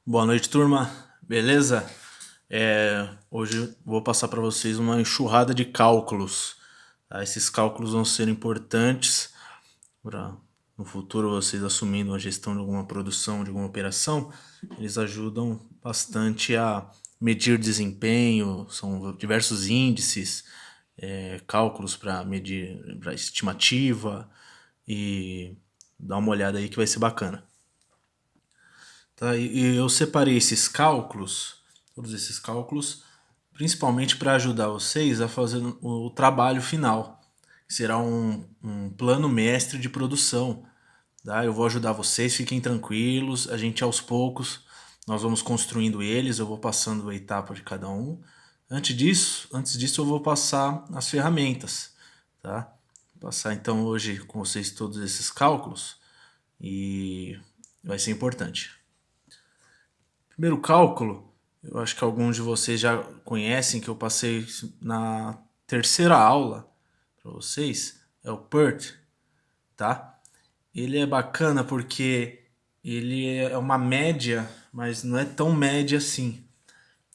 Boa noite, turma. Beleza? Hoje vou passar para vocês uma enxurrada de cálculos. Tá? Esses cálculos vão ser importantes para no futuro vocês assumindo a gestão de alguma produção, de alguma operação. Eles ajudam bastante a medir desempenho, são diversos índices, cálculos para medir para estimativa e dá uma olhada aí que vai ser bacana. Tá? E eu separei esses cálculos, todos esses cálculos, principalmente para ajudar vocês a fazer o trabalho final, que será um plano mestre de produção. Tá? Eu vou ajudar vocês, fiquem tranquilos, a gente aos poucos, nós vamos construindo eles, eu vou passando a etapa de cada um. Antes disso eu vou passar as ferramentas, tá? Vou passar então hoje com vocês todos esses cálculos e vai ser importante. Primeiro cálculo, eu acho que alguns de vocês já conhecem, que eu passei na terceira aula para vocês, é o PERT, tá? Ele é bacana porque ele é uma média, mas não é tão média assim.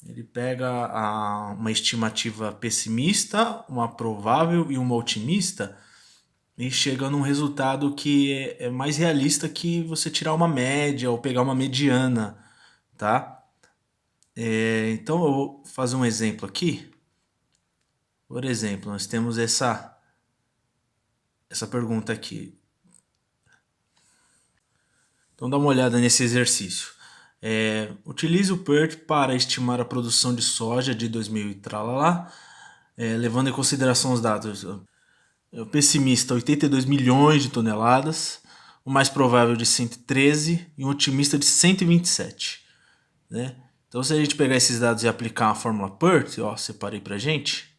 Ele pega uma estimativa pessimista, uma provável e uma otimista e chega num resultado que é mais realista que você tirar uma média ou pegar uma mediana, tá? Então eu vou fazer um exemplo aqui. Por exemplo, nós temos essa pergunta aqui. Então dá uma olhada nesse exercício. Utilize o PERT para estimar a produção de soja de 2000 e tralalá, levando em consideração os dados. O pessimista, 82 milhões de toneladas, o mais provável de 113 e um otimista de 127. Né? Então se a gente pegar esses dados e aplicar a fórmula PERT, ó, separei pra gente.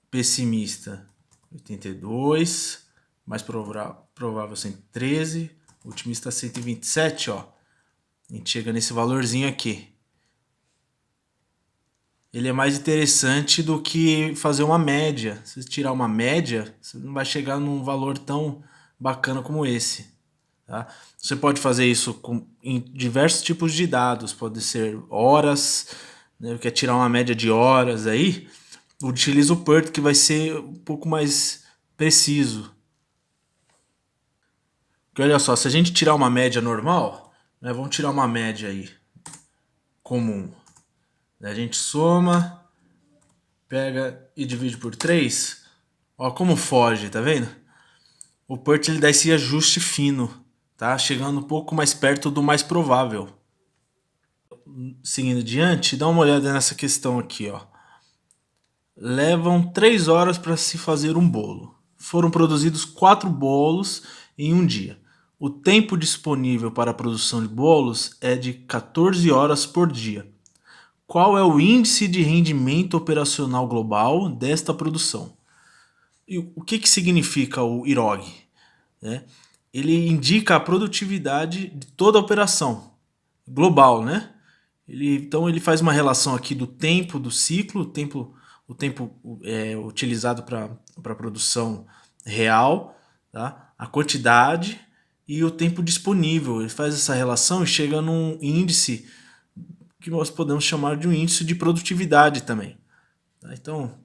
Pessimista 82, mais provável 113, otimista 127, ó. A gente chega nesse valorzinho aqui. Ele é mais interessante do que fazer uma média. Se você tirar uma média, você não vai chegar num valor tão bacana como esse. Tá? Você pode fazer isso em diversos tipos de dados. Pode ser horas, né? Quer tirar uma média de horas aí, utiliza o PERT, que vai ser um pouco mais preciso. Porque olha só, se a gente tirar uma média normal, né, vamos tirar uma média aí comum. A gente soma, pega e divide por 3. Ó como foge, tá vendo? O PERT ele dá esse ajuste fino, tá? Chegando um pouco mais perto do mais provável. Seguindo adiante, dá uma olhada nessa questão aqui, ó. Levam 3 horas para se fazer um bolo. Foram produzidos 4 bolos em um dia. O tempo disponível para a produção de bolos é de 14 horas por dia. Qual é o índice de rendimento operacional global desta produção? E o que significa o IROG? Né? Ele indica a produtividade de toda a operação global, né? Então ele faz uma relação aqui do tempo do ciclo, o tempo utilizado para a produção real, tá? A quantidade e o tempo disponível. Ele faz essa relação e chega num índice que nós podemos chamar de um índice de produtividade também. Tá? Então,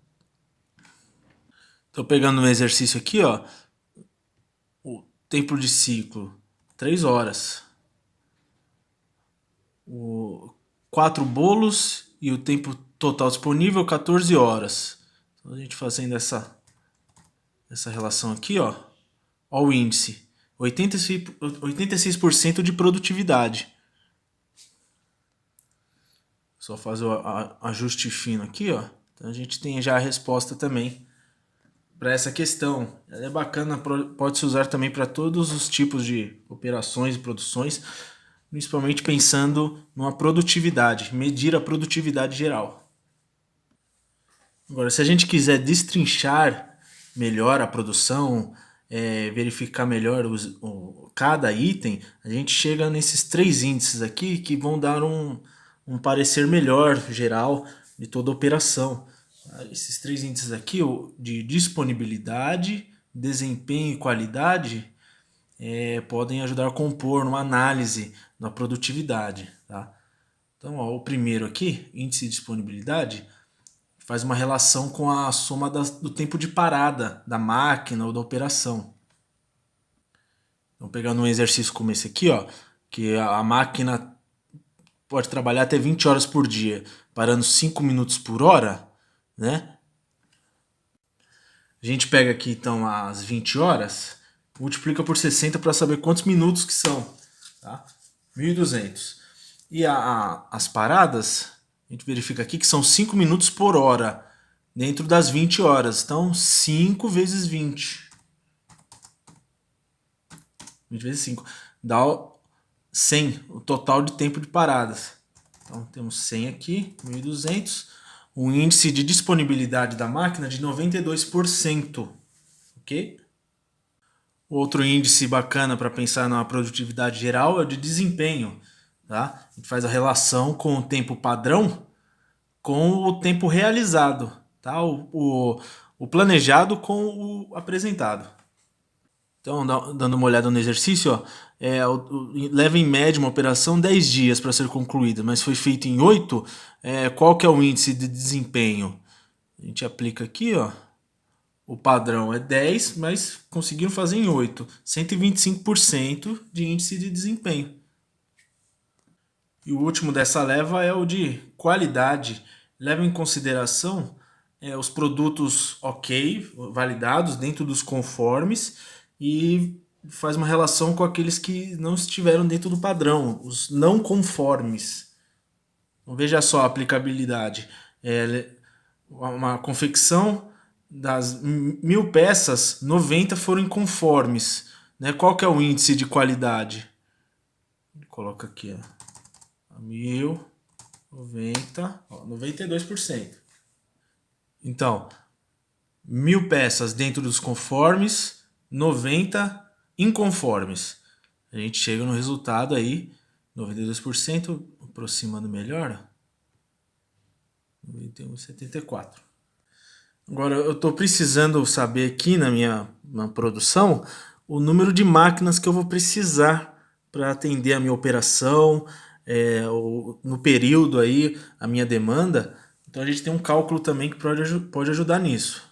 estou pegando um exercício aqui, ó, o tempo de ciclo, 3 horas. 4 bolos e o tempo total disponível 14 horas. Então a gente fazendo essa relação aqui, ó o índice, 86% de produtividade. Só fazer o ajuste fino aqui, ó. Então a gente tem já a resposta também para essa questão. Ela é bacana, pode se usar também para todos os tipos de operações e produções, principalmente pensando numa produtividade, medir a produtividade geral. Agora, se a gente quiser destrinchar melhor a produção, verificar melhor cada item, a gente chega nesses 3 índices aqui que vão dar um parecer melhor geral de toda a operação. Esses 3 índices aqui, de disponibilidade, desempenho e qualidade, podem ajudar a compor uma análise na produtividade, tá? Então, ó, o primeiro aqui, índice de disponibilidade, faz uma relação com a soma do tempo de parada da máquina ou da operação. Então, pegando um exercício como esse aqui, ó, que a máquina pode trabalhar até 20 horas por dia, parando 5 minutos por hora, né? A gente pega aqui então as 20 horas, multiplica por 60 para saber quantos minutos que são, tá? 1.200. E as paradas, a gente verifica aqui que são 5 minutos por hora, dentro das 20 horas. Então, 5 vezes 20. 20 vezes 5. Dá 100, o total de tempo de paradas. Então, temos 100 aqui, 1.200. O índice de disponibilidade da máquina de 92%. Ok? Outro índice bacana para pensar na produtividade geral é o de desempenho. Tá? A gente faz a relação com o tempo padrão com o tempo realizado. Tá? O planejado com o apresentado. Então, dando uma olhada no exercício, ó, leva em média uma operação 10 dias para ser concluída, mas foi feito em 8, qual que é o índice de desempenho? A gente aplica aqui, ó, o padrão é 10, mas conseguiram fazer em 8, 125% de índice de desempenho. E o último dessa leva é o de qualidade, leva em consideração os produtos ok, validados dentro dos conformes, e faz uma relação com aqueles que não estiveram dentro do padrão, os não conformes. Então, veja só a aplicabilidade. Uma confecção das 1.000 peças, 90 foram inconformes. Né? Qual que é o índice de qualidade? Coloca aqui, ó. 1.000, 90, ó, 92%. Então, 1.000 peças dentro dos conformes, 90 inconformes. A gente chega no resultado aí, 92%, aproximando melhor, 91,74. Agora, eu estou precisando saber aqui na produção o número de máquinas que eu vou precisar para atender a minha operação, no período aí, a minha demanda. Então a gente tem um cálculo também que pode ajudar nisso.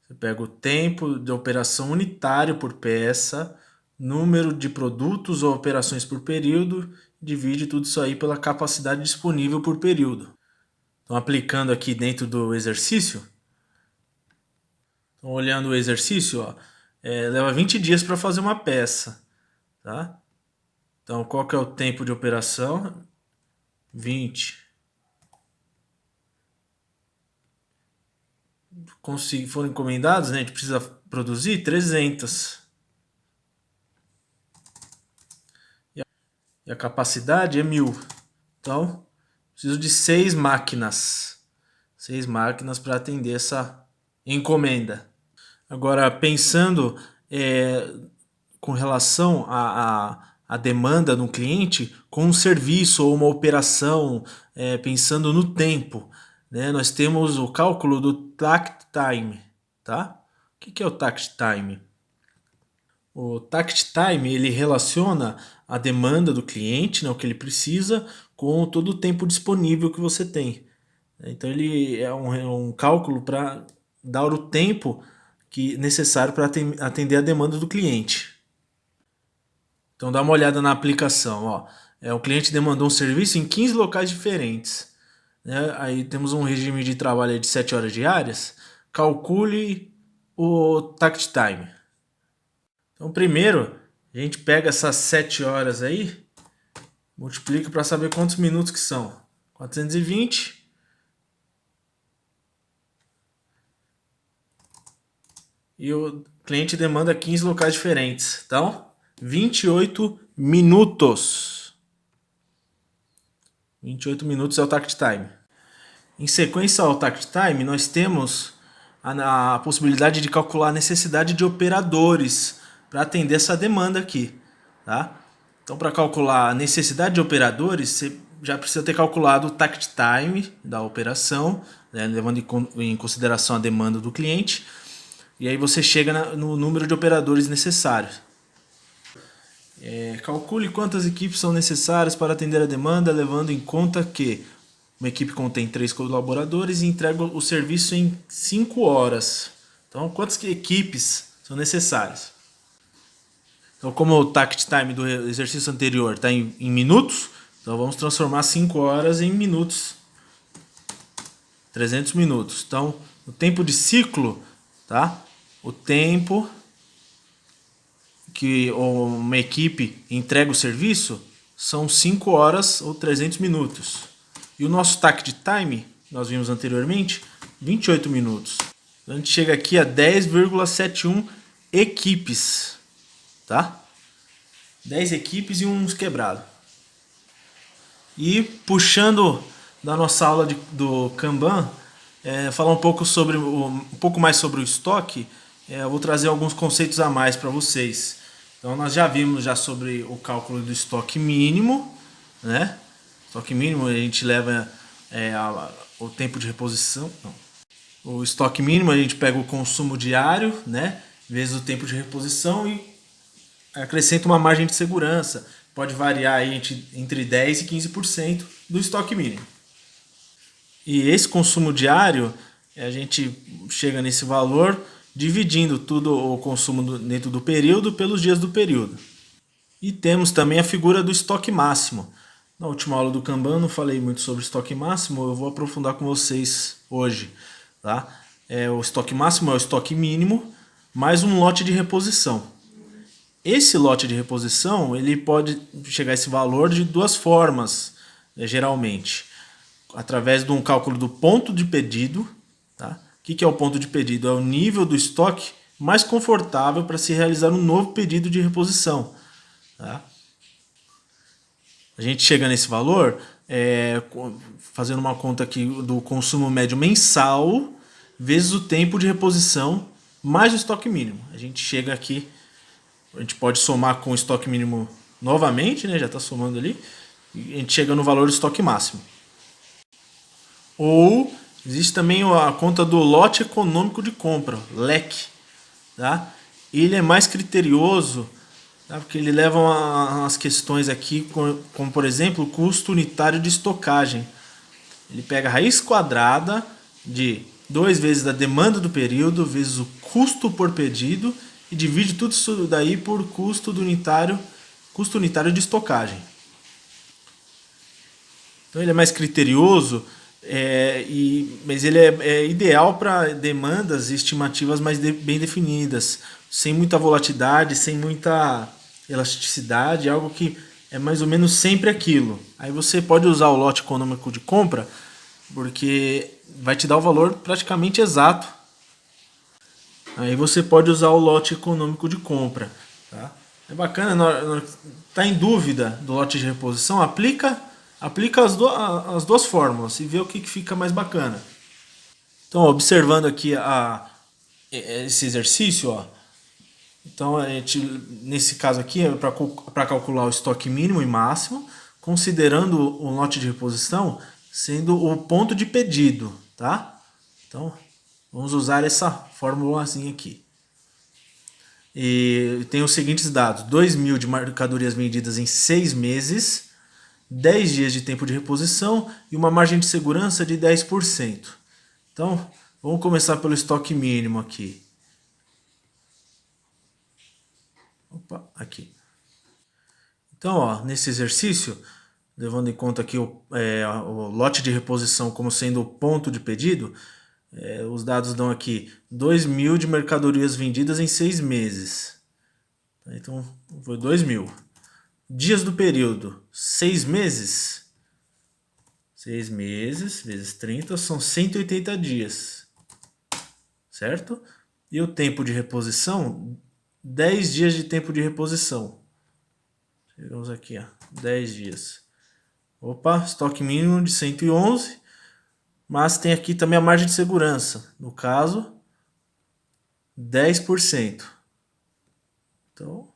Você pega o tempo de operação unitário por peça, número de produtos ou operações por período, divide tudo isso aí pela capacidade disponível por período. Então, aplicando aqui dentro do exercício, então, olhando o exercício, ó, leva 20 dias para fazer uma peça. Tá? Então, qual que é o tempo de operação? 20. Foram encomendados, né? A gente precisa produzir 300. E a capacidade é 1.000. Então, preciso de 6 máquinas. 6 máquinas para atender essa encomenda. Agora, pensando com relação à demanda do cliente, com um serviço ou uma operação, pensando no tempo, né? Nós temos o cálculo do takt time. Tá? O que é o takt time? O takt time ele relaciona a demanda do cliente, né, o que ele precisa, com todo o tempo disponível que você tem. Então ele é um cálculo para dar o tempo necessário para atender a demanda do cliente. Então dá uma olhada na aplicação. Ó. O cliente demandou um serviço em 15 locais diferentes. Né? Aí temos um regime de trabalho de 7 horas diárias. Calcule o takt time. Então, primeiro, a gente pega essas 7 horas aí, multiplica para saber quantos minutos que são. 420. E o cliente demanda 15 locais diferentes. Então, 28 minutos. 28 minutos é o takt time. Em sequência ao takt time, nós temos a possibilidade de calcular a necessidade de operadores para atender essa demanda aqui, tá? Então, para calcular a necessidade de operadores, você já precisa ter calculado o takt time da operação, né, levando em consideração a demanda do cliente, e aí você chega no número de operadores necessários. Calcule quantas equipes são necessárias para atender a demanda, levando em conta que uma equipe contém 3 colaboradores e entrega o serviço em 5 horas. Então, quantas equipes são necessárias? Então, como o takt time do exercício anterior está em minutos, então vamos transformar 5 horas em minutos. 300 minutos. Então, o tempo de ciclo, tá? O tempo que uma equipe entrega o serviço são 5 horas ou 300 minutos. E o nosso takt time, nós vimos anteriormente, 28 minutos. Então, a gente chega aqui a 10,71 equipes, tá? 10 equipes e uns quebrados. E puxando da nossa aula do Kanban, falar um pouco mais sobre o estoque, eu vou trazer alguns conceitos a mais para vocês. Então nós já vimos sobre o cálculo do estoque mínimo, né? Estoque mínimo a gente leva o tempo de reposição. Não. O estoque mínimo a gente pega o consumo diário, né? Vezes o tempo de reposição e acrescenta uma margem de segurança. Pode variar aí entre 10% e 15% do estoque mínimo. E esse consumo diário, a gente chega nesse valor dividindo tudo o consumo dentro do período pelos dias do período. E temos também a figura do estoque máximo. Na última aula do Kanban não falei muito sobre estoque máximo, eu vou aprofundar com vocês hoje. Tá? O estoque máximo é o estoque mínimo mais um lote de reposição. Esse lote de reposição ele pode chegar a esse valor de duas formas, geralmente. Através de um cálculo do ponto de pedido. Tá? O que é o ponto de pedido? É o nível do estoque mais confortável para se realizar um novo pedido de reposição. Tá? A gente chega nesse valor fazendo uma conta aqui do consumo médio mensal vezes o tempo de reposição mais o estoque mínimo. A gente chega aqui, a gente pode somar com o estoque mínimo novamente, né? Já está somando ali, e a gente chega no valor do estoque máximo. Ou existe também a conta do lote econômico de compra, LEC. Tá? Ele é mais criterioso, tá? Porque ele leva umas questões aqui, como por exemplo o custo unitário de estocagem. Ele pega a raiz quadrada de 2 vezes a demanda do período vezes o custo por pedido e divide tudo isso daí por custo unitário de estocagem. Então ele é mais criterioso, mas ele é ideal para demandas e estimativas mais bem definidas, sem muita volatilidade, sem muita elasticidade, algo que é mais ou menos sempre aquilo. Aí você pode usar o lote econômico de compra, porque vai te dar o valor praticamente exato. Aí você pode usar o lote econômico de compra. Tá? É bacana, está em dúvida do lote de reposição, aplica as duas fórmulas e vê o que fica mais bacana. Então, observando aqui esse exercício, ó, então nesse caso aqui é para calcular o estoque mínimo e máximo, considerando o lote de reposição sendo o ponto de pedido, tá? Então, vamos usar essa formulazinha aqui. E tem os seguintes dados: 2.000 de mercadorias vendidas em 6 meses, 10 dias de tempo de reposição e uma margem de segurança de 10%. Então, vamos começar pelo estoque mínimo aqui. Opa, aqui. Então, ó, nesse exercício, levando em conta aqui o lote de reposição como sendo o ponto de pedido, os dados dão aqui 2.000 de mercadorias vendidas em 6 meses. Então, foi 2.000. Dias do período, 6 meses. 6 meses vezes 30 são 180 dias. Certo? E o tempo de reposição, 10 dias de tempo de reposição. Chegamos aqui, ó, 10 dias. Opa, estoque mínimo de 111. Mas tem aqui também a margem de segurança. No caso, 10%. Então,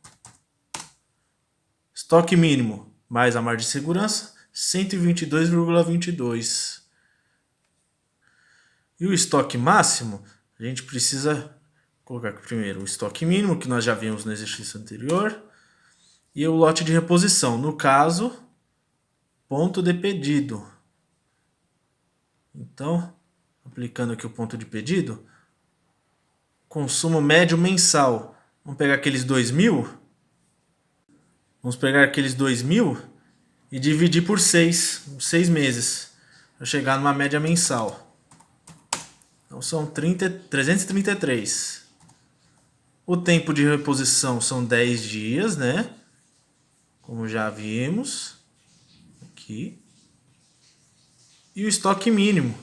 estoque mínimo mais a margem de segurança, 122,22. E o estoque máximo, a gente precisa colocar aqui primeiro o estoque mínimo, que nós já vimos no exercício anterior, e o lote de reposição. No caso, ponto de pedido. Então, aplicando aqui o ponto de pedido, consumo médio mensal. Vamos pegar aqueles 2.000. Vamos pegar aqueles 2.000 e dividir por 6 meses, para chegar numa média mensal. Então são 333. O tempo de reposição são 10 dias, né? Como já vimos aqui. E o estoque mínimo,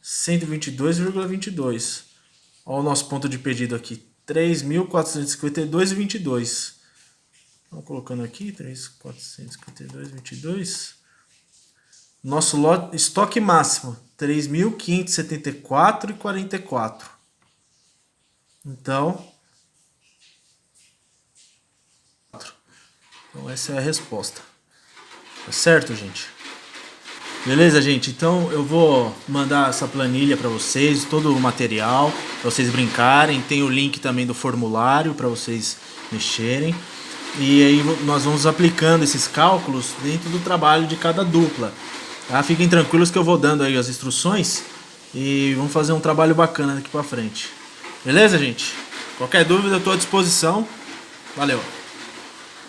122,22. Olha o nosso ponto de pedido aqui, 3.452,22. Vamos colocando aqui, 3.452,22. Nosso estoque máximo, 3.574,44. Então, essa é a resposta. Tá certo, gente? Beleza, gente? Então eu vou mandar essa planilha para vocês, todo o material, para vocês brincarem. Tem o link também do formulário para vocês mexerem. E aí nós vamos aplicando esses cálculos dentro do trabalho de cada dupla. Tá? Fiquem tranquilos que eu vou dando aí as instruções e vamos fazer um trabalho bacana daqui para frente. Beleza, gente? Qualquer dúvida eu estou à disposição. Valeu!